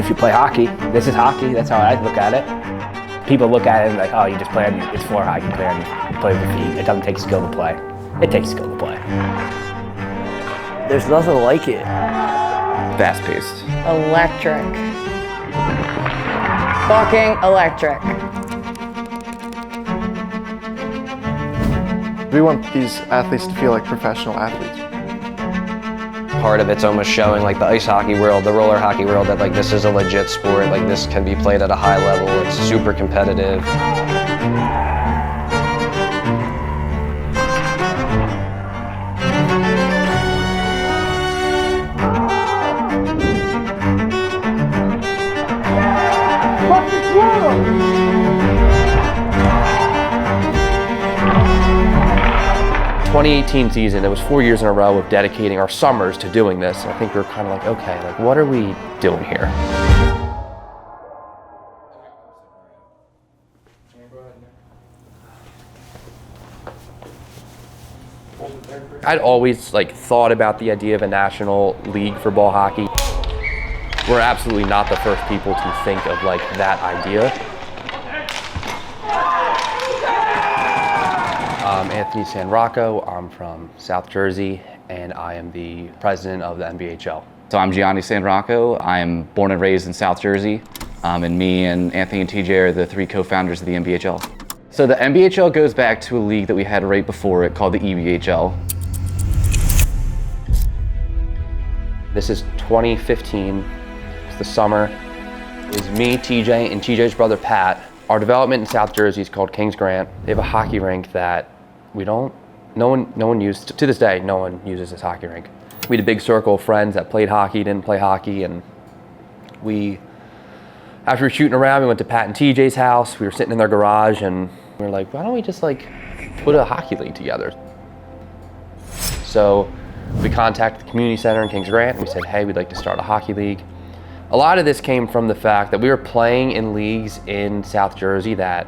if you play hockey. This is hockey, that's how I look at it. People look at it and like, oh, you just play on it's floor hockey, you play with your feet. It doesn't take skill to play. It takes skill to play. There's nothing like it. Fast-paced. Electric. Fucking electric. We want these athletes to feel like professional athletes. Part of it's almost showing like the ice hockey world, the roller hockey world, that like this is a legit sport, like this can be played at a high level, it's super competitive. 2018 season, it was 4 years in a row of dedicating our summers to doing this. And I think we were kind of like, okay, like what are we doing here? I'd always like thought about the idea of a national league for ball hockey. We're absolutely not the first people to think of like that idea. I'm Anthony Sanrocco. I'm from South Jersey, and I am the president of the NBHL. So I'm Gianni Sanrocco. I'm born and raised in South Jersey, and me and Anthony and TJ are the three co-founders of the NBHL. So the NBHL goes back to a league that we had right before it called the EBHL. This is 2015. It's the summer. It was me, TJ, and TJ's brother Pat. Our development in South Jersey is called Kings Grant. They have a hockey rink that no one used, to this day, no one uses this hockey rink. We had a big circle of friends that played hockey, didn't play hockey, and after we were shooting around, we went to Pat and TJ's house. We were sitting in their garage, and we were like, why don't we just like put a hockey league together? So we contacted the community center in Kings Grant, and we said, hey, we'd like to start a hockey league. A lot of this came from the fact that we were playing in leagues in South Jersey that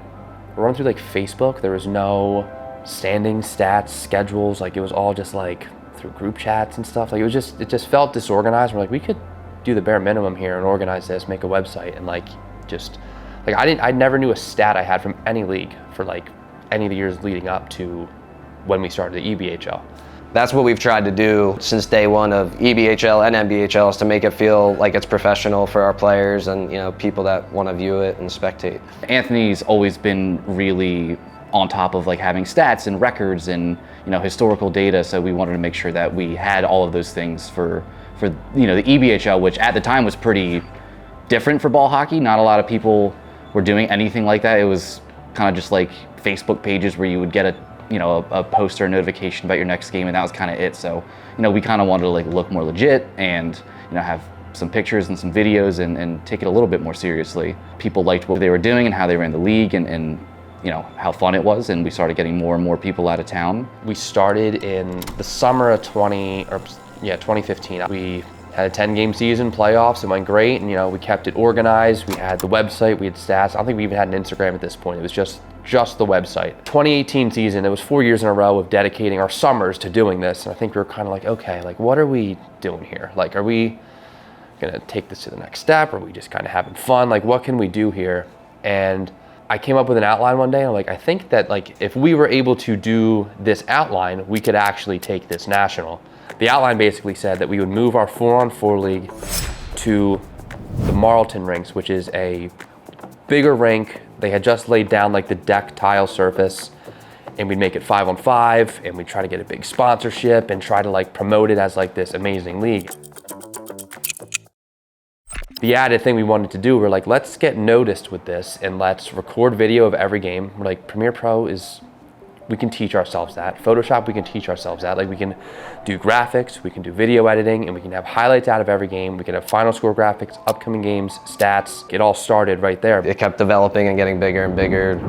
were run through like Facebook. There was no standings, stats, schedules. Like it was all just like through group chats and stuff. Like it just felt disorganized. We're like, we could do the bare minimum here and organize this, make a website, and like just like I never knew a stat I had from any league for like any of the years leading up to when we started the EBHL. That's what we've tried to do since day one of EBHL and NBHL, is to make it feel like it's professional for our players and people that want to view it and spectate. Anthony's always been really on top of like having stats and records and historical data, so we wanted to make sure that we had all of those things for the EBHL, which at the time was pretty different for ball hockey. Not a lot of people were doing anything like that. It was kind of just like Facebook pages where you would get a post or a notification about your next game, and that was kind of it. So we kind of wanted to like look more legit and have some pictures and some videos and take it a little bit more seriously. People liked what they were doing and how they ran the league and how fun it was, and we started getting more and more people out of town. We started in the summer of 2015. We had a 10-game season, playoffs. It went great, and we kept it organized. We had the website, we had stats. I don't think we even had an Instagram at this point. It was just the website. 2018 season, it was 4 years in a row of dedicating our summers to doing this, and I think we were kind of like, okay, like what are we doing here? Like, are we gonna take this to the next step? Or are we just kind of having fun? Like, what can we do here? And I came up with an outline one day, and I'm like, I think that like if we were able to do this outline, we could actually take this national. The outline basically said that we would move our 4-on-4 league to the Marlton rinks, which is a bigger rink. They had just laid down like the deck tile surface, and we'd make it 5-on-5, and we'd try to get a big sponsorship and try to like promote it as like this amazing league. The added thing we wanted to do, we're like, let's get noticed with this and let's record video of every game. We're like, Premiere Pro we can teach ourselves that. Photoshop, we can teach ourselves that. Like we can do graphics, we can do video editing, and we can have highlights out of every game. We can have final score graphics, upcoming games, stats. It all started right there. It kept developing and getting bigger and bigger.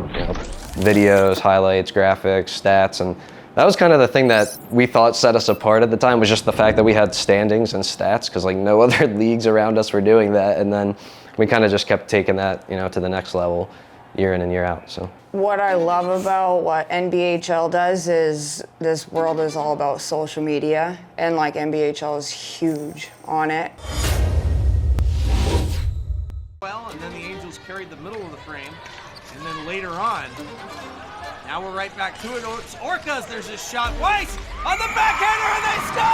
Videos, highlights, graphics, stats, and that was kind of the thing that we thought set us apart at the time, was just the fact that we had standings and stats, because like no other leagues around us were doing that. And then we kind of just kept taking that to the next level year in and year out. So what I love about what NBHL does is this world is all about social media, and like NBHL is huge on it. Hines carried the middle of the frame, and then later on, now we're right back to it. It's Orcas, there's a shot. Weiss on the backhander, and they score!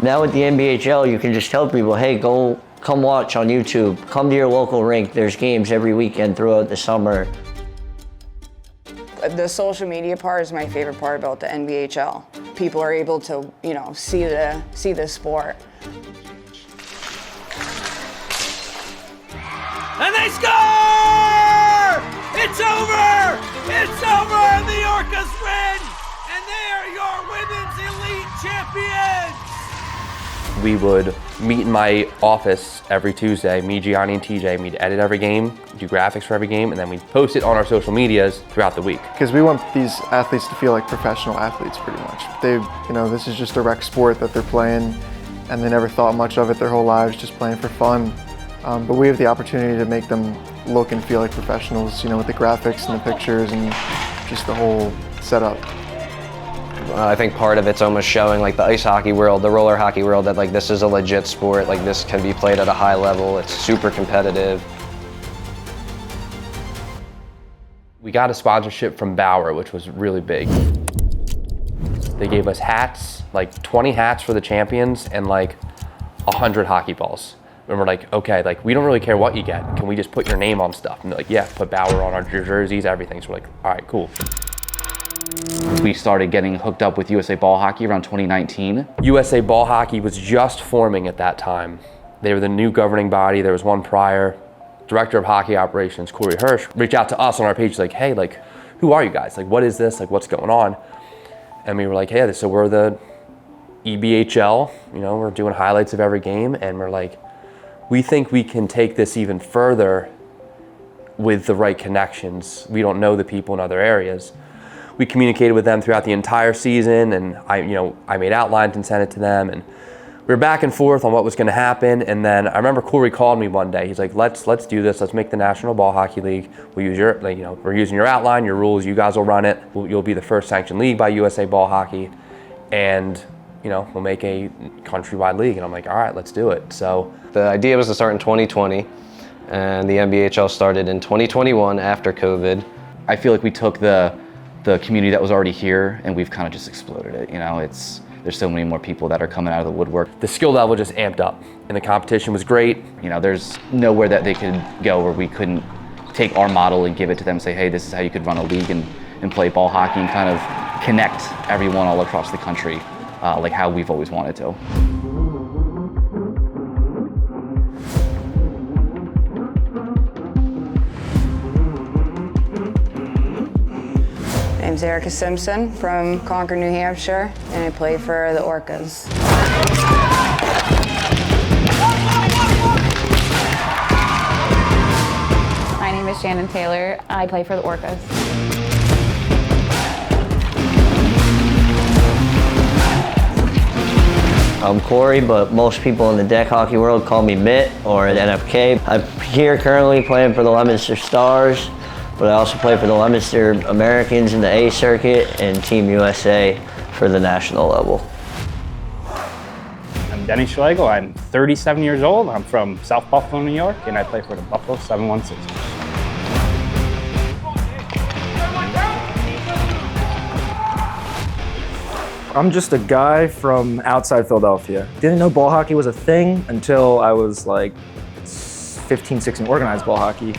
Now with the NBHL, you can just tell people, hey, come watch on YouTube. Come to your local rink. There's games every weekend throughout the summer. The social media part is my favorite part about the NBHL. People are able to, see the sport. And they score! It's over! It's over! The Orcas win! And they are your women's elite champions! We would meet in my office every Tuesday, me, Gianni, and TJ. We'd edit every game, do graphics for every game, and then we'd post it on our social medias throughout the week. Because we want these athletes to feel like professional athletes pretty much. This is just a rec sport that they're playing, and they never thought much of it their whole lives, just playing for fun. But we have the opportunity to make them look and feel like professionals, with the graphics and the pictures and just the whole setup. I think part of it's almost showing like the ice hockey world, the roller hockey world, that like this is a legit sport, like this can be played at a high level, it's super competitive. We got a sponsorship from Bauer, which was really big. They gave us hats, like 20 hats for the champions and like 100 hockey balls. And we're like, okay, like we don't really care what you get. Can we just put your name on stuff? And they're like, yeah, put Bauer on our jerseys, everything. So we're like, all right, cool. We started getting hooked up with USA Ball Hockey around 2019. USA Ball Hockey was just forming at that time. They were the new governing body. There was one prior. Director of Hockey Operations, Corey Hirsch, reached out to us on our page like, hey, like, who are you guys? Like, what is this? Like, what's going on? And we were like, hey, so we're the EBHL. We're doing highlights of every game. And we're like, we think we can take this even further with the right connections. We don't know the people in other areas. We communicated with them throughout the entire season, and I made outlines and sent it to them, and we were back and forth on what was going to happen. And then I remember Corey called me one day. He's like, let's do this. Let's make the National Ball Hockey League. We'll use we're using your outline, your rules. You guys will run it. You'll be the first sanctioned league by USA Ball Hockey, and we'll make a countrywide league. And I'm like, all right, let's do it. So The idea was to start in 2020, and the NBHL started in 2021 after COVID. I feel like we took the community that was already here and we've kind of just exploded it. There's so many more people that are coming out of the woodwork. the skill level just amped up, and the competition was great. There's nowhere that they could go where we couldn't take our model and give it to them and say, hey, this is how you could run a league and play ball hockey and kind of connect everyone all across the country like how we've always wanted to. My name's Erica Simpson from Concord, New Hampshire, and I play for the Orcas. My name is Shannon Taylor. I play for the Orcas. I'm Corey, but most people in the deck hockey world call me Mitt or an NFK. I'm here currently playing for the Leominster Stars, but I also play for the Leominster Americans in the A circuit and Team USA for the national level. I'm Denny Schlegel. I'm 37 years old. I'm from South Buffalo, New York, and I play for the Buffalo 716ers. I'm just a guy from outside Philadelphia. Didn't know ball hockey was a thing until I was like 15, 16, organized ball hockey.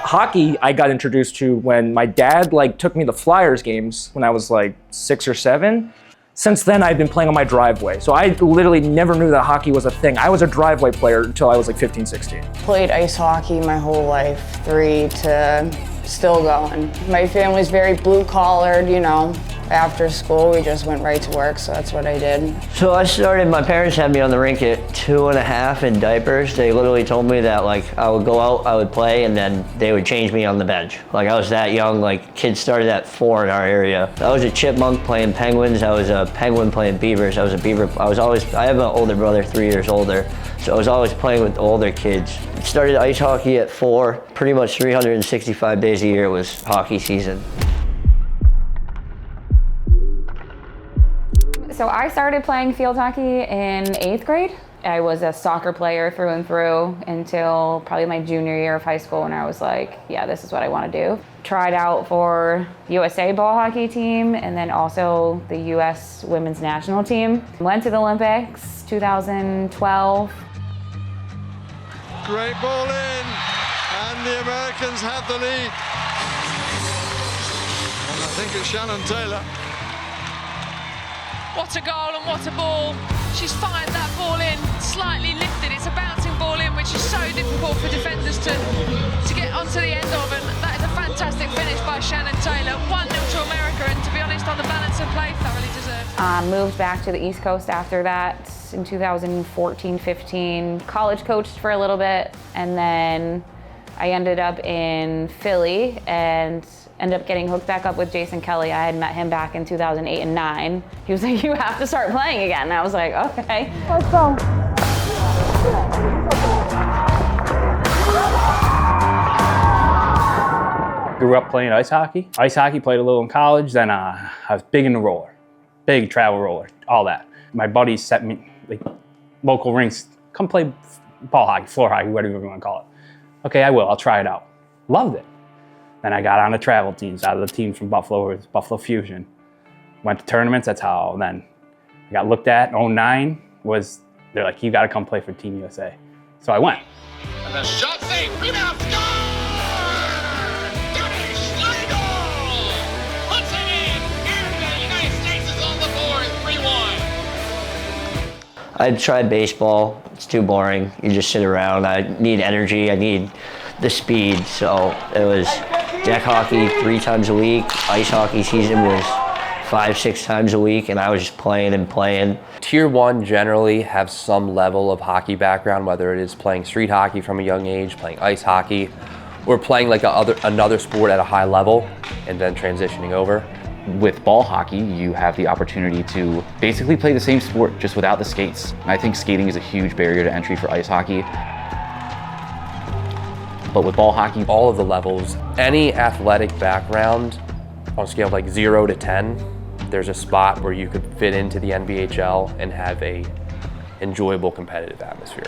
Hockey, I got introduced to when my dad took me to Flyers games when I was 6 or 7. Since then, I've been playing on my driveway. So I literally never knew that hockey was a thing. I was a driveway player until I was 15, 16. Played ice hockey my whole life, 3 to still going. My family's very blue collared, After school, we just went right to work, so that's what I did. So I started, my parents had me on the rink at 2.5 in diapers. They literally told me that like I would go out, I would play, and then they would change me on the bench. Like I was that young, like kids started at 4 in our area. I was a chipmunk playing penguins, I was a penguin playing beavers, I was a beaver. I have an older brother, 3 years older, so I was always playing with older kids. Started ice hockey at 4, pretty much 365 days a year was hockey season. So I started playing field hockey in 8th grade. I was a soccer player through and through until probably my junior year of high school when I was like, yeah, this is what I want to do. Tried out for USA ball hockey team and then also the US women's national team. Went to the Olympics 2012. Great ball in, and the Americans have the lead. And I think it's Shannon Taylor. What a goal and what a ball. She's fired that ball in, slightly lifted. It's a bouncing ball in, which is so difficult for defenders to get onto the end of. And that is a fantastic finish by Shannon Taylor. 1-0 to America, and to be honest, on the balance of play, thoroughly deserved. Moved back to the East Coast after that in 2014-15. College coached for a little bit, and then I ended up in Philly and ended up getting hooked back up with Jason Kelly. I had met him back in 2008 and 9. He was like, you have to start playing again. And I was like, okay, let's go. Grew up playing ice hockey. Ice hockey, played a little in college, then I was big in the roller. Big travel roller, all that. My buddies set me, like, local rinks, come play ball hockey, floor hockey, whatever you want to call it. Okay, I will, I'll try it out. Loved it. Then I got on the travel teams, out of the team from Buffalo, it was Buffalo Fusion. Went to tournaments, that's how then I got looked at. 09 was, they're like, you gotta come play for Team USA. So I went. And the shot save, rebound, score! Dennis Schlegel puts it in, and the United States is on the board, 3-1. I tried baseball, it's too boring. You just sit around, I need energy, I need the speed, so it was deck hockey 3 times a week. Ice hockey season was 5-6 times a week, and I was just playing and playing. Tier 1 generally have some level of hockey background, whether it is playing street hockey from a young age, playing ice hockey, or playing like another sport at a high level and then transitioning over. With ball hockey, you have the opportunity to basically play the same sport just without the skates. And I think skating is a huge barrier to entry for ice hockey. But with ball hockey, all of the levels, any athletic background on a scale of like 0 to 10, there's a spot where you could fit into the NBHL and have a enjoyable competitive atmosphere.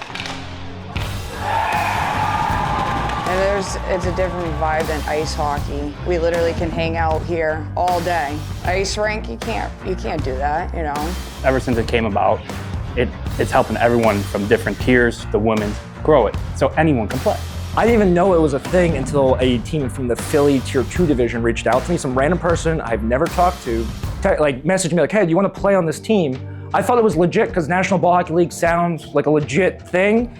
And it's a different vibe than ice hockey. We literally can hang out here all day. Ice rink, you can't do that, you know. Ever since it came about, it's helping everyone from different tiers, the women, grow it, so anyone can play. I didn't even know it was a thing until a team from the Philly Tier 2 division reached out to me. Some random person I've never talked to, like messaged me like, hey, do you want to play on this team? I thought it was legit because National Ball Hockey League sounds like a legit thing.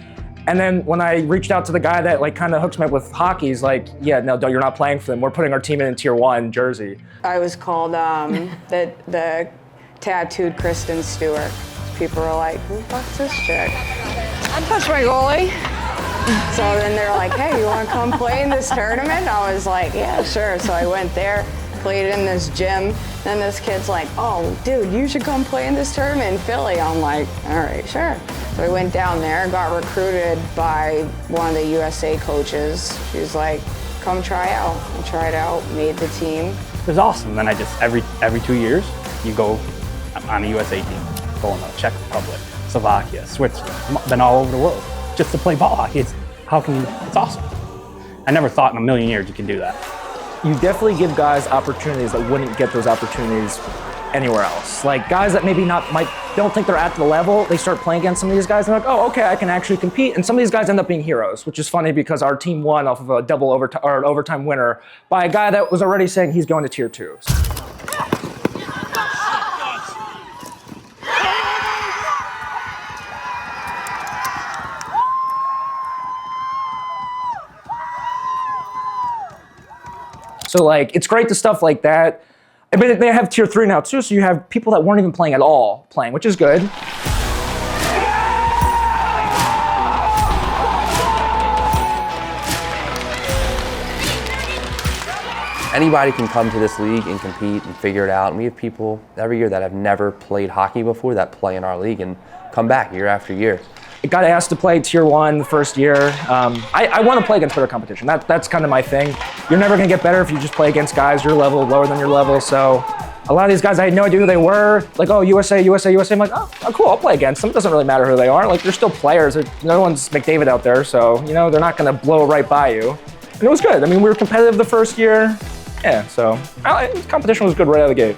And then when I reached out to the guy that like kind of hooks me up with hockey, he's like, yeah, no, you're not playing for them. We're putting our team in Tier 1 Jersey. I was called the tattooed Kristen Stewart. People were like, who the fuck's this chick? I touched my goalie. So then they're like, hey, you want to come play in this tournament? I was like, yeah, sure. So I went there, played in this gym. Then this kid's like, oh, dude, you should come play in this tournament in Philly. I'm like, all right, sure. So I went down there, got recruited by one of the USA coaches. She was like, come try out. I tried out, made the team. It was awesome. Then I just, every 2 years, you go on a USA team, going to Czech Republic, Slovakia, Switzerland, been all over the world. Just to play ball hockey, it's awesome. I never thought in a million years you could do that. You definitely give guys opportunities that wouldn't get those opportunities anywhere else. Like guys that maybe don't think they're at the level, they start playing against some of these guys and they're like, oh, okay, I can actually compete. And some of these guys end up being heroes, which is funny because our team won off of a double overtime or an overtime winner by a guy that was already saying he's going to Tier 2. So like, it's great to stuff like that. But they have tier 3 now too, so you have people that weren't even playing at all playing, which is good. Anybody can come to this league and compete and figure it out. And we have people every year that have never played hockey before that play in our league and come back year after year. I got asked to play tier 1 the first year. I want to play against better competition. That's kind of my thing. You're never going to get better if you just play against guys your level, lower than your level. So a lot of these guys, I had no idea who they were. Like, oh, USA, USA, USA. I'm like, oh, cool, I'll play against them. It doesn't really matter who they are. Like, they're still players. No one's McDavid out there, so, you know, they're not going to blow right by you. And it was good. I mean, we were competitive the first year. Yeah, so competition was good right out of the gate.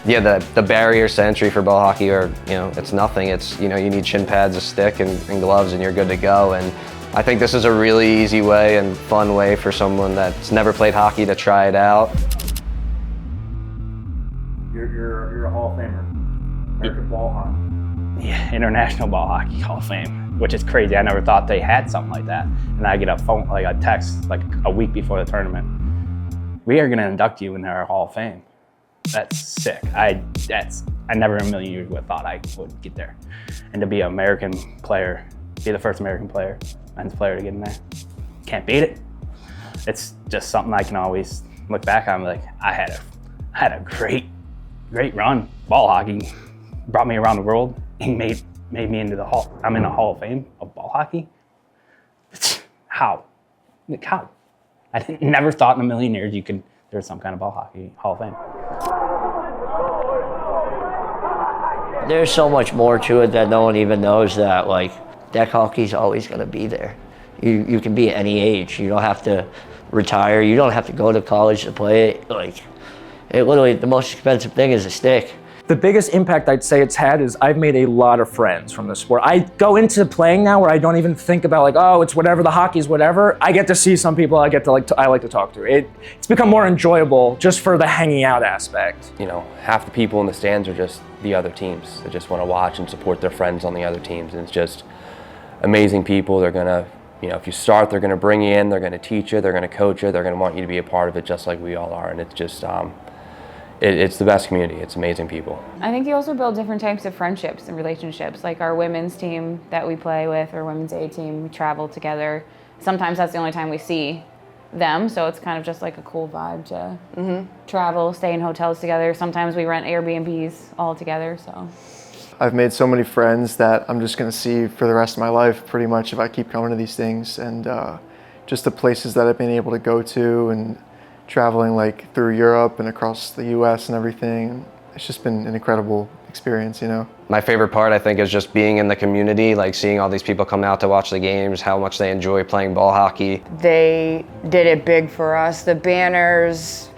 Yeah, the barriers to entry for ball hockey are, you know, it's nothing. It's, you know, you need shin pads, a stick, and gloves, and you're good to go. And I think this is a really easy way and fun way for someone that's never played hockey to try it out. You're a Hall of Famer. American ball hockey. Yeah, International Ball Hockey Hall of Fame, which is crazy. I never thought they had something like that. And I get a text like a week before the tournament. We are going to induct you into our Hall of Fame. That's sick. I never in a million years would have thought I would get there. And to be an American player, be the first American player, men's player to get in there, can't beat it. It's just something I can always look back on, like, I had a great run. Ball hockey brought me around the world and made me into the Hall. I'm in the Hall of Fame of ball hockey. How? Like, how? I never thought in a million years there's some kind of ball hockey Hall of Fame. There's so much more to it that no one even knows, that like deck hockey's always going to be there. You can be at any age. You don't have to retire. You don't have to go to college to play it. Like, it literally, the most expensive thing is a stick. The biggest impact I'd say it's had is I've made a lot of friends from the sport. I go into playing now where I don't even think about like, oh, it's whatever, the hockey's whatever. I get to see some people I like to talk to. It's become more enjoyable just for the hanging out aspect. You know, half the people in the stands are just the other teams. They just want to watch and support their friends on the other teams. And it's just amazing people. They're going to, you know, if you start, they're going to bring you in, they're going to teach you, they're going to coach you, they're going to want you to be a part of it just like we all are. And it's just, it's the best community. It's amazing people. I think you also build different types of friendships and relationships. Like our women's team that we play with, or women's A team, we travel together. Sometimes that's the only time we see them, so it's kind of just like a cool vibe to travel, stay in hotels together. Sometimes we rent Airbnbs all together. So I've made so many friends that I'm just going to see for the rest of my life pretty much if I keep coming to these things, and just the places that I've been able to go to and traveling like through Europe and across the US and everything. It's just been an incredible experience, you know. My favorite part, I think, is just being in the community, like seeing all these people come out to watch the games, how much they enjoy playing ball hockey. They did it big for us. The banners,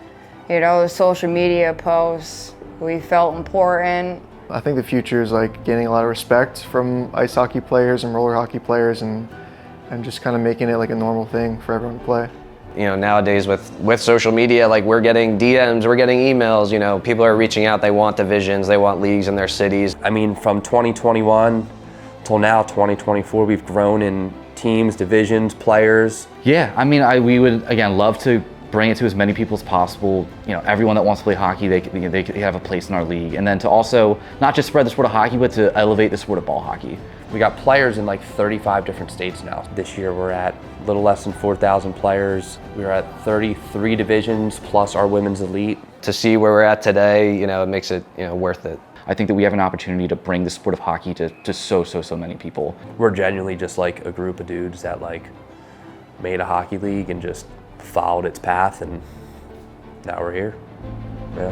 you know, the social media posts, we felt important. I think the future is like gaining a lot of respect from ice hockey players and roller hockey players, and just kind of making it like a normal thing for everyone to play. You know, nowadays with social media, like we're getting DMs, we're getting emails, you know, people are reaching out, they want divisions, they want leagues in their cities. I mean, from 2021 till now, 2024, we've grown in teams, divisions, players. Yeah, I mean, we would, again, love to bring it to as many people as possible. You know, everyone that wants to play hockey, they have a place in our league. And then to also not just spread the sport of hockey, but to elevate the sport of ball hockey. We got players in like 35 different states now. This year we're at a little less than 4,000 players. We're at 33 divisions plus our women's elite. To see where we're at today, you know, it makes it, you know, worth it. I think that we have an opportunity to bring the sport of hockey to so many people. We're genuinely just like a group of dudes that like made a hockey league and just followed its path, and now we're here. Yeah.